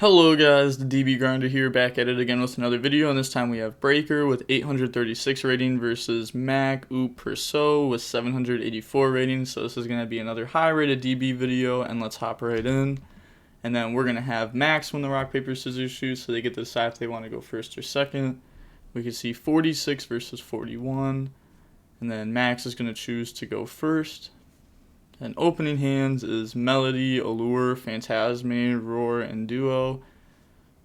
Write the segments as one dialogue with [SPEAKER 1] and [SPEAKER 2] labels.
[SPEAKER 1] Hello guys, the DB Grinder here, back at it again with another video, and this time we have Breaker with 836 rating versus Mac Perso with 784 rating. So this is going to be another high rated DB video, and let's hop right in. And then we're going to have Max win the rock, paper, scissors, shoot, so they get to decide if they want to go first or second. We can see 46 versus 41, and then Max is going to choose to go first. And opening hands is Melody, Allure, Phantasme, Roar, and Duo.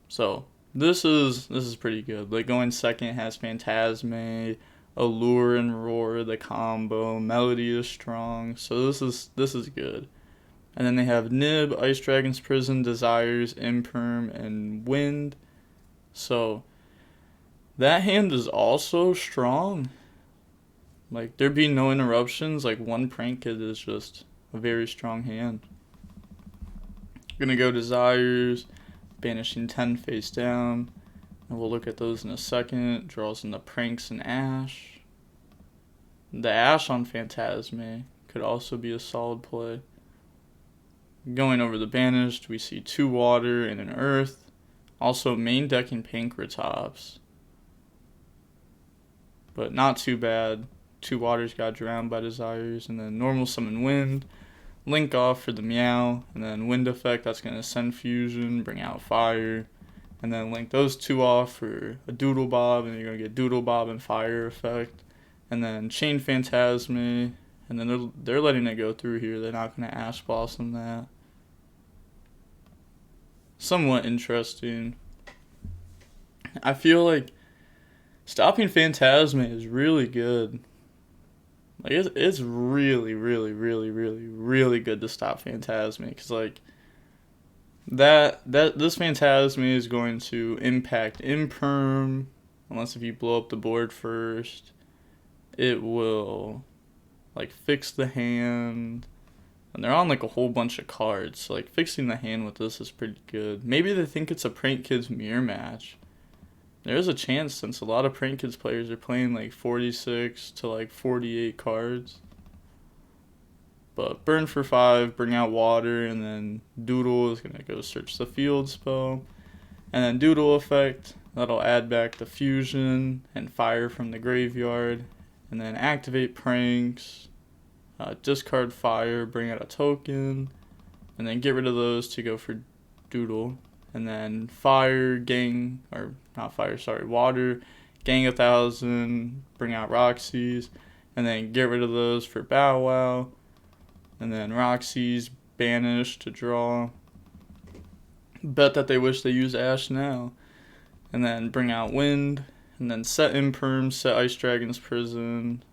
[SPEAKER 1] So this is pretty good. Like going second has Phantasme, Allure, and Roar, the combo. Melody is strong, so this is good. And then they have Nib, Ice Dragon's Prison, Desires, Imperm, and Wind. So that hand is also strong. Like, there be no interruptions. Like, one Prank Kid is just a very strong hand. Gonna go Desires, banishing 10 face down. And we'll look at those in a second. Draws in the Pranks and Ash. The Ash on Phantasme could also be a solid play. Going over the Banished, we see 2 Water and an Earth. Also, main decking Pankratops. But not too bad. 2 Waters got drowned by Desires, and then normal summon Wind, Link off for the Meow, and then Wind effect, that's going to send Fusion, bring out Fire, and then link those 2 off for a Doodle Bob, and you're going to get Doodle Bob and Fire effect, and then Chain Phantasme, and then they're letting it go through here. They're not going to Ash Blossom that. Somewhat interesting. I feel like stopping Phantasme is really good. Like, it's really, really, really, really, really good to stop Phantasme, because like this Phantasme is going to impact Imperm, unless if you blow up the board first. It will like fix the hand, and they're on like a whole bunch of cards. So like fixing the hand with this is pretty good. Maybe they think it's a Prank Kids mirror match. There's a chance, since a lot of Prank Kids players are playing like 46 to like 48 cards. But burn for 5, bring out Water, and then Doodle is going to go search the field spell. And then Doodle effect, that'll add back the Fusion and Fire from the graveyard. And then activate Pranks, discard Fire, bring out a token, and then get rid of those to go for Doodle. And then Water, gang 1,000, bring out Roxy's, and then get rid of those for Bow Wow. And then Roxy's banish to draw. Bet that they wish they used Ash now. And then bring out Wind, and then set Imperm, set Ice Dragon's Prison,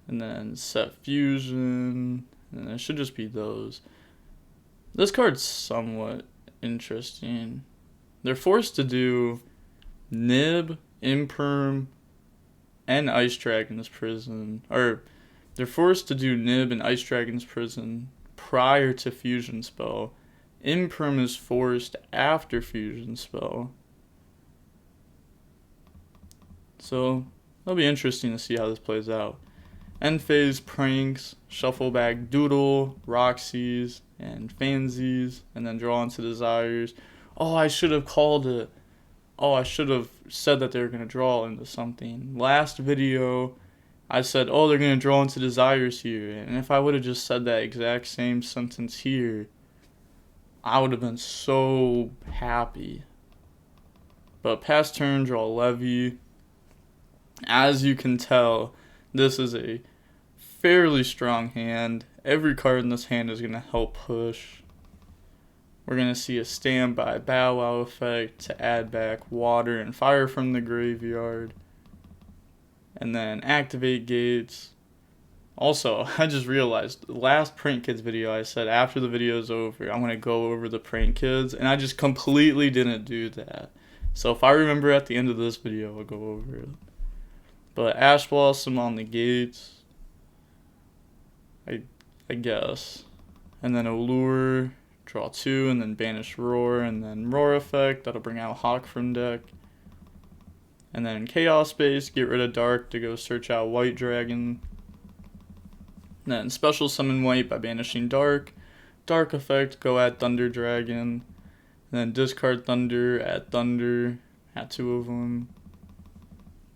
[SPEAKER 1] and then set Fusion, and it should just be those. This card's somewhat interesting. They're forced to do Nib, Imperm, and Ice Dragon's Prison. Or, they're forced to do Nib and Ice Dragon's Prison prior to Fusion Spell. Imperm is forced after Fusion Spell. So, it'll be interesting to see how this plays out. End phase Pranks, shuffle back Doodle, Roxy's, and Fansies, and then draw into Desires. Oh, I should have called it. Oh, I should have said that they were going to draw into something. Last video, I said, oh, they're going to draw into Desires here. And if I would have just said that exact same sentence here, I would have been so happy. But past turn, draw Levy. As you can tell, this is a fairly strong hand. Every card in this hand is going to help push. We're going to see a standby Bow Wow effect to add back Water and Fire from the graveyard. And then activate gates. Also, I just realized, the last Prank Kids video, I said after the video is over, I'm going to go over the Prank Kids, and I just completely didn't do that. So if I remember at the end of this video, I'll go over it. But Ash Blossom on the gates, I guess. And then Allure, draw 2, and then banish Roar, and then Roar effect, that'll bring out Hawk from deck. And then Chaos Base, get rid of Dark to go search out White Dragon. Then special summon White by banishing Dark, Dark effect, go add Thunder Dragon. And then discard Thunder, add Thunder, add 2 of them.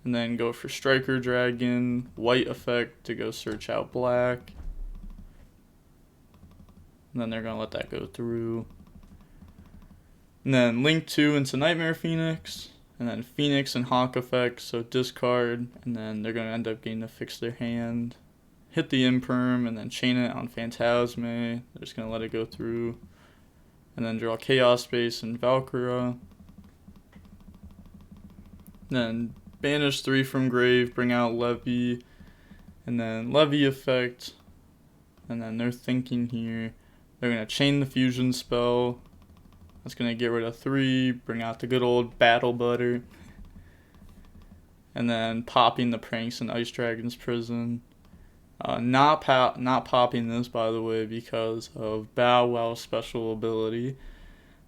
[SPEAKER 1] And then go for Striker Dragon, white effect to go search out black. And then they're going to let that go through. And then link 2 into Nightmare Phoenix. And then Phoenix and Hawk effect, so discard. And then they're going to end up getting to fix their hand. Hit the Imperm and then chain it on Phantasme. They're just going to let it go through. And then draw Chaos Space and Valkyra. Then banish 3 from grave, bring out Levy. And then Levy effect. And then they're thinking here. They're going to chain the fusion spell. That's going to get rid of 3, bring out the good old Battle Butter. And then popping the Pranks in Ice Dragon's Prison. Not popping this, by the way, because of Bow Wow's special ability.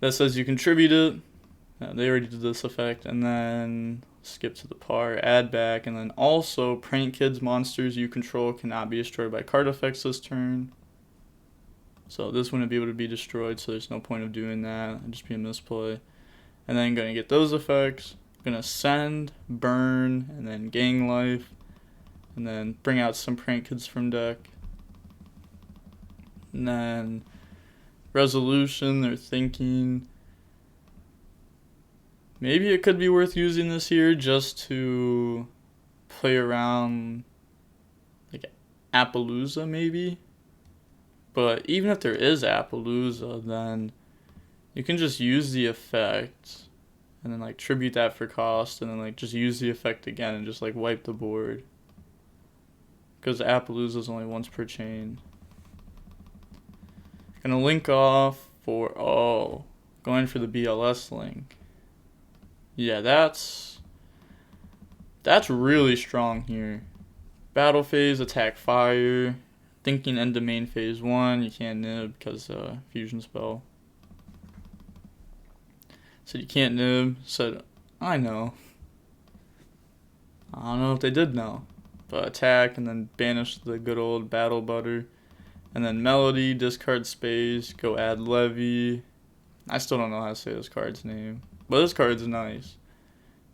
[SPEAKER 1] That says you contribute it. They already did this effect. And then skip to the par, add back. And then also, Prank Kids monsters you control cannot be destroyed by card effects this turn. So this wouldn't be able to be destroyed, so there's no point of doing that. It'd just be a misplay. And then going to get those effects. Going to send, burn, and then gang life. And then bring out some Prank Kids from deck. And then resolution, they're thinking maybe it could be worth using this here just to play around like Appaloosa maybe. But even if there is Appaloosa, then you can just use the effect and then like tribute that for cost and then like just use the effect again and just like wipe the board. Because Appaloosa is only once per chain. Gonna link off for, going for the BLS link. Yeah, that's really strong here. Battle phase, attack fire. Thinking end of main phase 1, you can't nib because fusion spell. So you can't nib. Said, I know. I don't know if they did know. But attack and then banish the good old Battle Butter. And then Melody, discard space, go add Levy. I still don't know how to say this card's name. But this card's nice.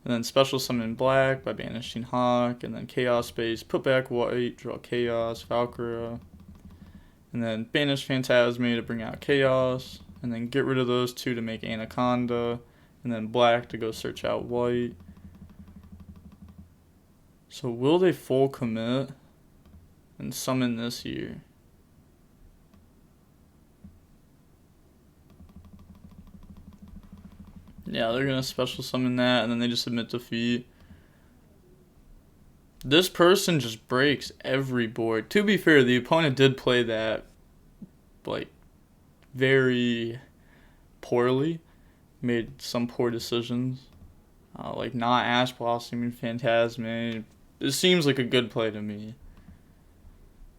[SPEAKER 1] And then special summon black by banishing Hawk. And then Chaos Space, put back white, draw Chaos, Valkyra. And then banish Phantasme to bring out Chaos. And then get rid of those 2 to make Anaconda. And then black to go search out white. So will they full commit and summon this here? Yeah, they're going to special summon that and then they just submit defeat. This person just breaks every board. To be fair, the opponent did play that like very poorly. Made some poor decisions. Like not Ash Blossoming Phantasme. It seems like a good play to me.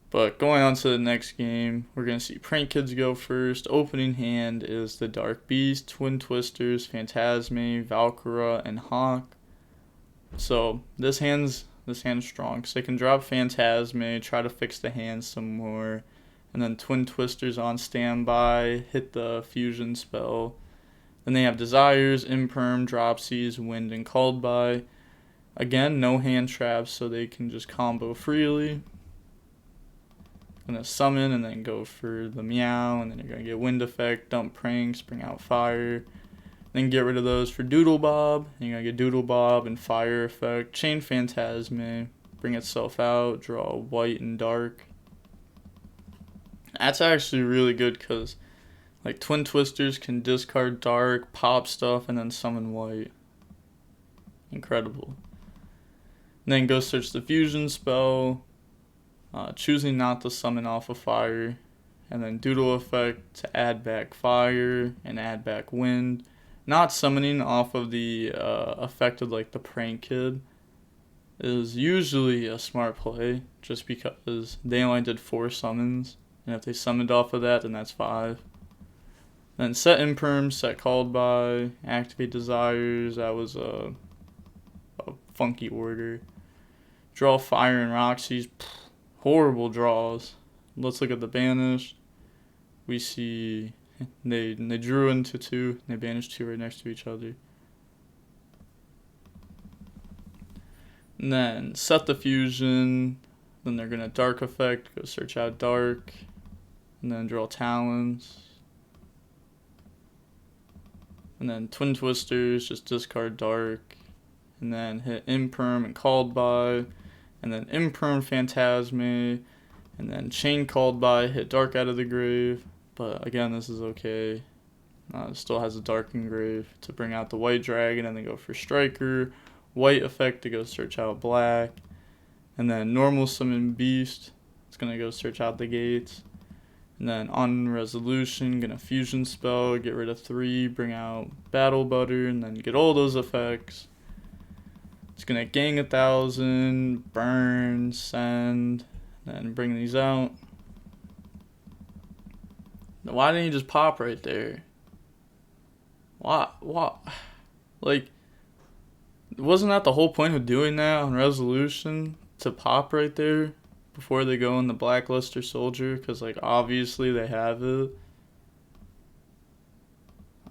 [SPEAKER 1] But going on to the next game, we're going to see Prank Kids go first. Opening hand is the Dark Beast, Twin Twisters, Phantasme, Valkyra, and Hawk. So this hand's strong because they can drop Phantasme, try to fix the hand some more, and then Twin Twisters on standby, hit the fusion spell. Then they have Desires, Imperm, Dropsies, Wind, and Called By. Again, no hand traps, so they can just combo freely. Gonna summon and then go for the Meow, and then you're gonna get Wind effect, dump Pranks, bring out Fire. Then get rid of those for Doodle Bob. And you're gonna get Doodle Bob and Fire effect, chain Phantasme, bring itself out, draw white and dark. That's actually really good because like Twin Twisters can discard dark, pop stuff, and then summon white. Incredible. And then go search the fusion spell, choosing not to summon off of fire, and then Doodle effect to add back fire and add back wind. Not summoning off of the effect of like the Prank Kid is usually a smart play, just because they only did 4 summons, and if they summoned off of that, then that's 5. Then set Imperm, set Called By, activate Desires. That was a funky order. Draw Fire and Roxy's. Horrible draws. Let's look at the banished. we see they drew into 2. They banished 2 right next to each other. And then set the fusion. Then they're gonna dark effect. Go search out dark, and then draw talons. And then twin twisters, just discard dark, and then hit imperm and called by, and then imperm phantasme, and then chain called by, hit dark out of the grave. But again, this is okay. It still has a dark engrave to bring out the white dragon, and then go for striker, white effect to go search out black, and then normal summon beast. It's gonna go search out the gates. And then on resolution, gonna fusion spell, get rid of 3, bring out battle butter, and then get all those effects. It's gonna gang 1,000, burn, send, then bring these out. Why didn't you just pop right there? What? Like, wasn't that the whole point of doing that on resolution? To pop right there? Before they go in the Blackluster Soldier, because like obviously they have it.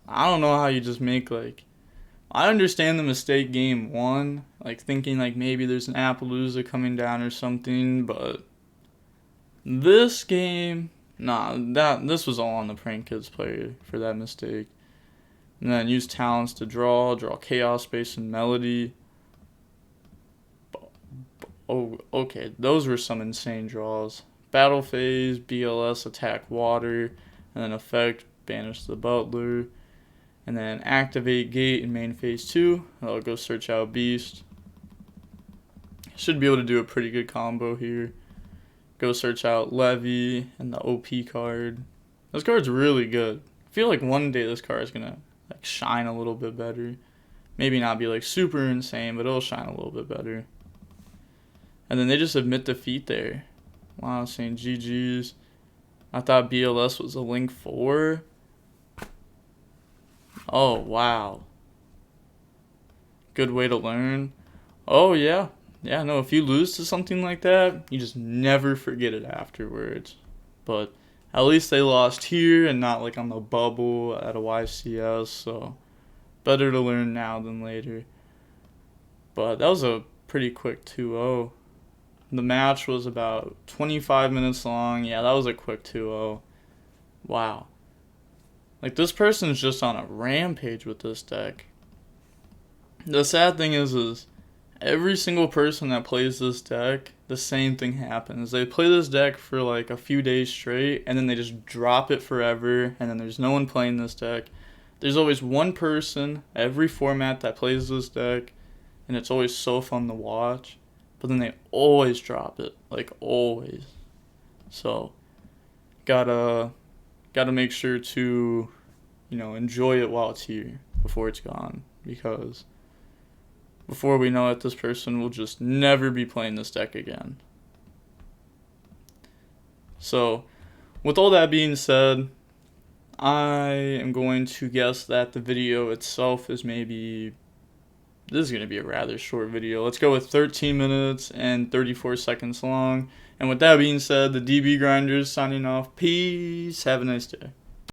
[SPEAKER 1] I don't know how you just make like, I understand the mistake game 1, like thinking like maybe there's an Appaloosa coming down or something, but this game, nah, this was all on the Prank Kids player for that mistake. And then use talents to draw Chaos Space and Melody. Oh, okay, those were some insane draws. Battle phase, BLS, attack water, and then effect, banish the butler, and then activate gate in main phase 2. I'll go search out beast. Should be able to do a pretty good combo here. Go search out levy and the OP card. This card's really good. I feel like one day this card is gonna like shine a little bit better. Maybe not be like super insane, but it'll shine a little bit better. And then they just admit defeat there. Wow, saying GG's. I thought BLS was a link 4. Oh, wow. Good way to learn. Oh, yeah. Yeah, no, if you lose to something like that, you just never forget it afterwards. But at least they lost here and not like on the bubble at a YCS, so better to learn now than later. But that was a pretty quick 2-0. The match was about 25 minutes long. Yeah, that was a quick 2-0. Wow. Like, this person's just on a rampage with this deck. The sad thing is every single person that plays this deck, the same thing happens. They play this deck for like a few days straight, and then they just drop it forever, and then there's no one playing this deck. There's always one person every format that plays this deck, and it's always so fun to watch. But then they always drop it, like always. So, gotta make sure to, enjoy it while it's here before it's gone. Because before we know it, this person will just never be playing this deck again. So, with all that being said, I am going to guess that the video itself is maybe... This is going to be a rather short video. Let's go with 13 minutes and 34 seconds long. And with that being said, the DB Grinders signing off. Peace. Have a nice day.